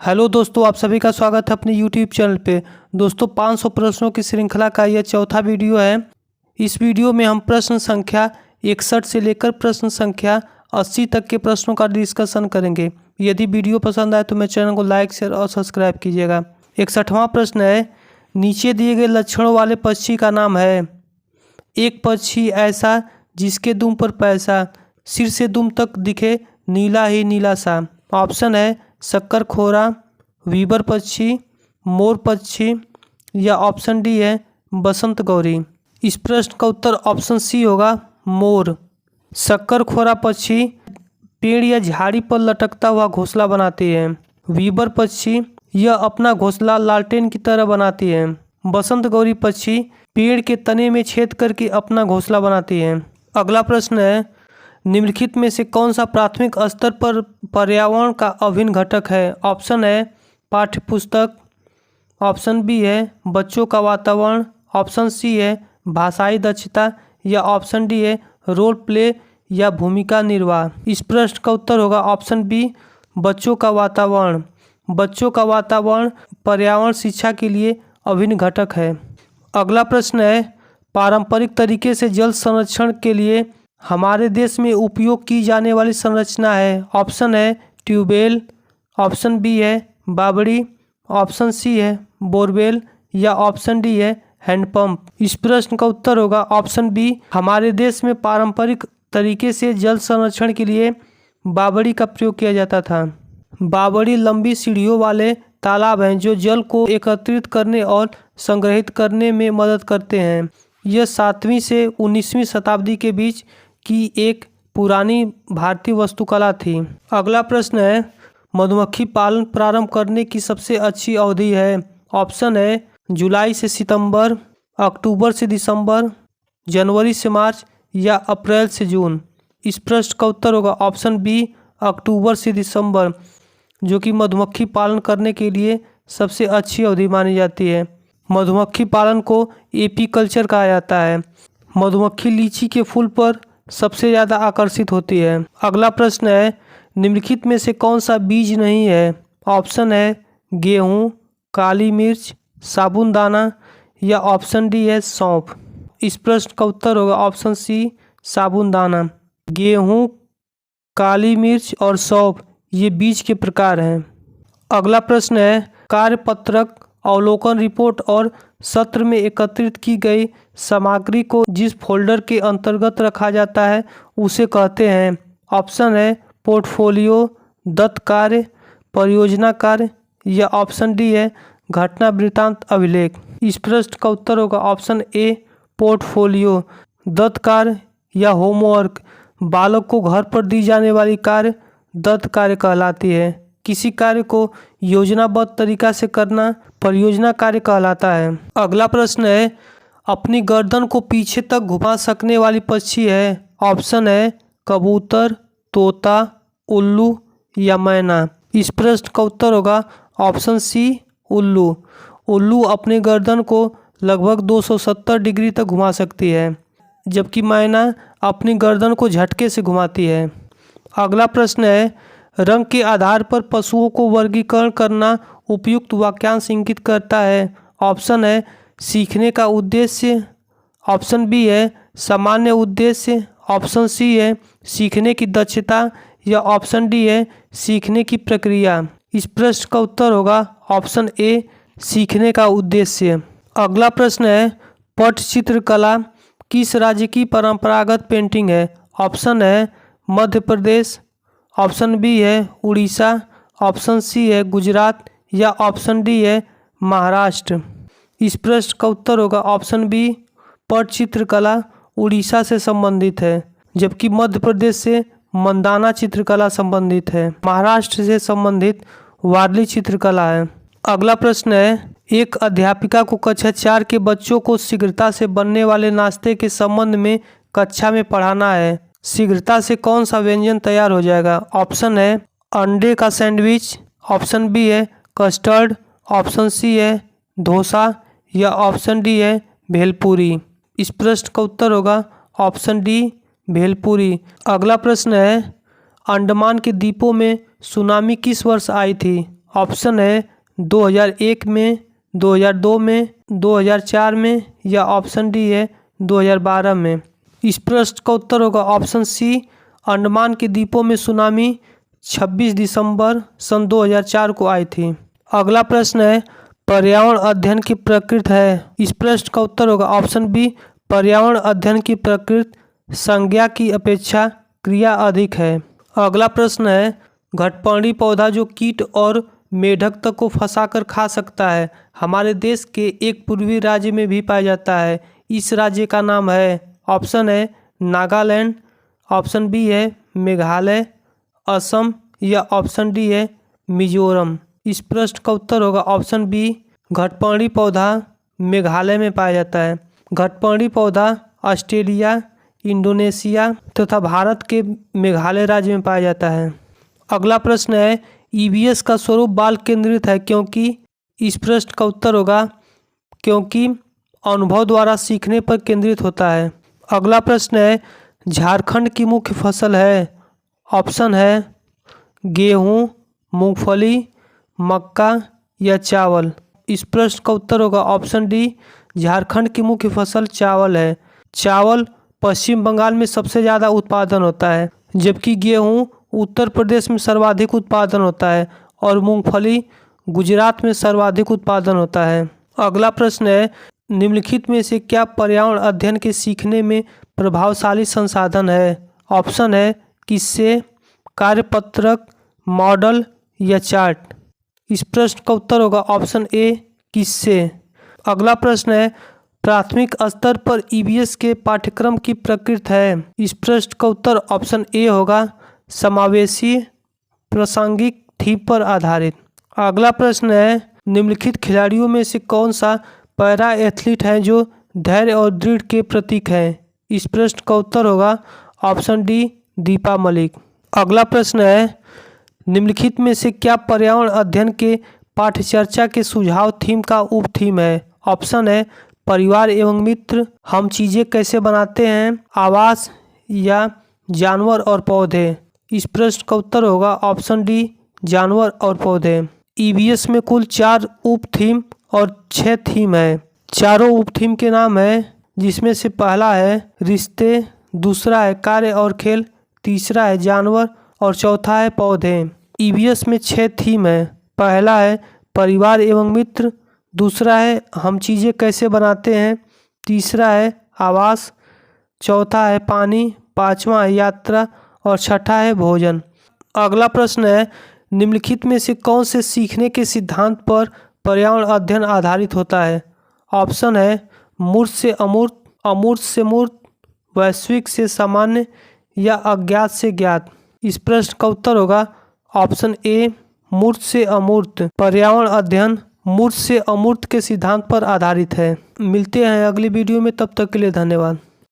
Hello दोस्तों, आप सभी का स्वागत है अपने यूट्यूब चैनल पे। दोस्तों 500 प्रश्नों की श्रृंखला का यह चौथा वीडियो है। इस वीडियो में हम प्रश्न संख्या 61 से लेकर प्रश्न संख्या 80 तक के प्रश्नों का डिस्कशन करेंगे। यदि वीडियो पसंद आए तो मेरे चैनल को लाइक शेयर और सब्सक्राइब कीजिएगा। 61वां प्रश्न है, नीचे दिए गए लक्षणों वाले पक्षी का नाम है। एक पक्षी ऐसा जिसके दुम पर पैसा, सिर से दुम तक दिखे नीला ही नीला सा। ऑप्शन है शक्कर खोरा, वीबर पक्षी, मोर पक्षी या ऑप्शन डी है बसंत गौरी। इस प्रश्न का उत्तर ऑप्शन सी होगा मोर। शक्कर खोरा पक्षी पेड़ या झाड़ी पर लटकता हुआ घोंसला बनाती है। वीबर पक्षी यह अपना घोंसला लालटेन की तरह बनाती है। बसंत गौरी पक्षी पेड़ के तने में छेद करके अपना घोंसला बनाती है। अगला प्रश्न है, निम्नलिखित में से कौन सा प्राथमिक स्तर पर पर्यावरण का अभिन्न घटक है। ऑप्शन है पाठ्य पुस्तक, ऑप्शन बी है बच्चों का वातावरण, ऑप्शन सी है भाषाई दक्षता या ऑप्शन डी है रोल प्ले या भूमिका निर्वाह। इस प्रश्न का उत्तर होगा ऑप्शन बी बच्चों का वातावरण। बच्चों का वातावरण पर्यावरण शिक्षा के लिए अभिन्न घटक है। अगला प्रश्न है, पारंपरिक तरीके से जल संरक्षण के लिए हमारे देश में उपयोग की जाने वाली संरचना है। ऑप्शन है ट्यूबवेल, ऑप्शन बी है बावड़ी, ऑप्शन सी है बोरवेल या ऑप्शन डी है हैंडपंप। इस प्रश्न का उत्तर होगा ऑप्शन बी। हमारे देश में पारंपरिक तरीके से जल संरक्षण के लिए बावड़ी का प्रयोग किया जाता था। बावड़ी लंबी सीढ़ियों वाले तालाब हैं जो जल को एकत्रित करने और संग्रहित करने में मदद करते हैं। यह 7वीं से 19वीं शताब्दी के बीच की एक पुरानी भारतीय वास्तुकला थी। अगला प्रश्न है, मधुमक्खी पालन प्रारंभ करने की सबसे अच्छी अवधि है। ऑप्शन है जुलाई से सितंबर, अक्टूबर से दिसंबर, जनवरी से मार्च या अप्रैल से जून। इस प्रश्न का उत्तर होगा ऑप्शन बी अक्टूबर से दिसंबर, जो कि मधुमक्खी पालन करने के लिए सबसे अच्छी अवधि मानी जाती है। मधुमक्खी पालन को एपीकल्चर कहा जाता है। मधुमक्खी लीची के फूल पर सबसे ज़्यादा आकर्षित होती है। अगला प्रश्न है, निम्नलिखित में से कौन सा बीज नहीं है। ऑप्शन है गेहूँ, काली मिर्च, साबूनदाना या ऑप्शन डी है सौंफ। इस प्रश्न का उत्तर होगा ऑप्शन सी साबूनदाना। गेहूँ, काली मिर्च और सौंफ ये बीज के प्रकार हैं। अगला प्रश्न है, कार्यपत्रक, अवलोकन रिपोर्ट और सत्र में एकत्रित की गई सामग्री को जिस फोल्डर के अंतर्गत रखा जाता है उसे कहते हैं। ऑप्शन है पोर्टफोलियो, दत्त कार्य, परियोजना कार्य या ऑप्शन डी है घटना वृत्तांत अभिलेख। इस प्रश्न का उत्तर होगा ऑप्शन ए पोर्टफोलियो। दत्त कार्य या होमवर्क बालक को घर पर दी जाने वाली कार्य दत्त कार्य कहलाती है। किसी कार्य को योजनाबद्ध तरीका से करना परियोजना कार्य कहलाता है। अगला प्रश्न है, अपनी गर्दन को पीछे तक घुमा सकने वाली पक्षी है। ऑप्शन है कबूतर, तोता, उल्लू या मैना। इस प्रश्न का उत्तर होगा ऑप्शन सी उल्लू। उल्लू अपने गर्दन को लगभग 270 डिग्री तक घुमा सकती है, जबकि मैना अपनी गर्दन को झटके से घुमाती है। अगला प्रश्न है, रंग के आधार पर पशुओं को वर्गीकरण करना उपयुक्त वाक्यांश इंगित करता है। ऑप्शन है सीखने का उद्देश्य, ऑप्शन बी है सामान्य उद्देश्य, ऑप्शन सी है सीखने की दक्षता या ऑप्शन डी है सीखने की प्रक्रिया। इस प्रश्न का उत्तर होगा ऑप्शन ए सीखने का उद्देश्य। अगला प्रश्न है, पटचित्र कला किस राज्य की परंपरागत पेंटिंग है। ऑप्शन है मध्य प्रदेश, ऑप्शन बी है उड़ीसा, ऑप्शन सी है गुजरात या ऑप्शन डी है महाराष्ट्र। इस प्रश्न का उत्तर होगा ऑप्शन बी पटचित्र कला उड़ीसा से संबंधित है, जबकि मध्य प्रदेश से मंदाना चित्रकला संबंधित है। महाराष्ट्र से संबंधित वारली चित्रकला है। अगला प्रश्न है, एक अध्यापिका को कक्षा 4 के बच्चों को शीघ्रता से बनने वाले नाश्ते के संबंध में कक्षा में पढ़ाना है। शीघ्रता से कौन सा व्यंजन तैयार हो जाएगा। ऑप्शन है अंडे का सैंडविच, ऑप्शन बी है कस्टर्ड, ऑप्शन सी है डोसा या ऑप्शन डी है भेलपूरी। इस प्रश्न का उत्तर होगा ऑप्शन डी भेलपूरी। अगला प्रश्न है, अंडमान के द्वीपों में सुनामी किस वर्ष आई थी। ऑप्शन है 2001 में, 2002 में, 2004 में या ऑप्शन डी है 2012 में। इस प्रश्न का उत्तर होगा ऑप्शन सी, अंडमान के द्वीपों में सुनामी 26 दिसंबर सन 2004 को आई थी। अगला प्रश्न है पर्यावरण अध्ययन की प्रकृति है। इस प्रश्न का उत्तर होगा ऑप्शन बी, पर्यावरण अध्ययन की प्रकृति संज्ञा की अपेक्षा क्रिया अधिक है। अगला प्रश्न है घटपर्णी पौधा जो कीट और मेढक तक को फंसाकर खा सकता है, हमारे देश के एक पूर्वी राज्य में भी पाया जाता है। इस राज्य का नाम है, ऑप्शन है नागालैंड, ऑप्शन बी है मेघालय, असम या ऑप्शन डी है मिजोरम। इस प्रश्न का उत्तर होगा ऑप्शन बी, घटपर्णी पौधा मेघालय में पाया जाता है। घटपर्णी पौधा ऑस्ट्रेलिया, इंडोनेशिया तथा भारत के मेघालय राज्य में पाया जाता है। अगला प्रश्न है ईवीएस का स्वरूप बाल केंद्रित है क्योंकि। इस प्रश्न का उत्तर होगा क्योंकि अनुभव द्वारा सीखने पर केंद्रित होता है। अगला प्रश्न है झारखंड की मुख्य फसल है, ऑप्शन है गेहूँ, मूंगफली, मक्का या चावल। इस प्रश्न का उत्तर होगा ऑप्शन डी, झारखंड की मुख्य फसल चावल है। चावल पश्चिम बंगाल में सबसे ज़्यादा उत्पादन होता है, जबकि गेहूँ उत्तर प्रदेश में सर्वाधिक उत्पादन होता है और मूंगफली गुजरात में सर्वाधिक उत्पादन होता है। अगला प्रश्न है निम्नलिखित में से क्या पर्यावरण अध्ययन के सीखने में प्रभावशाली संसाधन है। ऑप्शन है किस्से, कार्यपत्रक, मॉडल या चार्ट। इस प्रश्न का उत्तर होगा ऑप्शन ए किस्से। अगला प्रश्न है प्राथमिक स्तर पर ईवीएस के पाठ्यक्रम की प्रकृति है। इस प्रश्न का उत्तर ऑप्शन ए होगा समावेशी, प्रासंगिक, थीम पर आधारित। अगला प्रश्न है निम्नलिखित खिलाड़ियों में से कौन सा पैरा एथलीट है जो धैर्य और दृढ़ के प्रतीक है। इस प्रश्न का उत्तर होगा ऑप्शन डी दीपा मलिक। अगला प्रश्न है निम्नलिखित में से क्या पर्यावरण अध्ययन के पाठ्यचर्या के सुझाव थीम का उप थीम है। ऑप्शन है परिवार एवं मित्र, हम चीज़ें कैसे बनाते हैं, आवास या जानवर और पौधे। इस प्रश्न का उत्तर होगा ऑप्शन डी जानवर और पौधे। ईवीएस में कुल 4 उप थीम और 6 थीम है। चारों उप थीम के नाम है जिसमें से पहला है रिश्ते, दूसरा है कार्य और खेल, तीसरा है जानवर और चौथा है पौधे। ईवीएस में 6 थीम है। पहला है परिवार एवं मित्र, दूसरा है हम चीज़ें कैसे बनाते हैं, तीसरा है आवास, चौथा है पानी, पांचवा है यात्रा और छठा है भोजन। अगला प्रश्न है निम्नलिखित में से कौन से सीखने के सिद्धांत पर पर्यावरण अध्ययन आधारित होता है। ऑप्शन है मूर्त से अमूर्त, अमूर्त से मूर्त, वैश्विक से सामान्य या अज्ञात से ज्ञात। इस प्रश्न का उत्तर होगा ऑप्शन ए मूर्त से अमूर्त। पर्यावरण अध्ययन मूर्त से अमूर्त के सिद्धांत पर आधारित है। मिलते हैं अगली वीडियो में, तब तक के लिए धन्यवाद।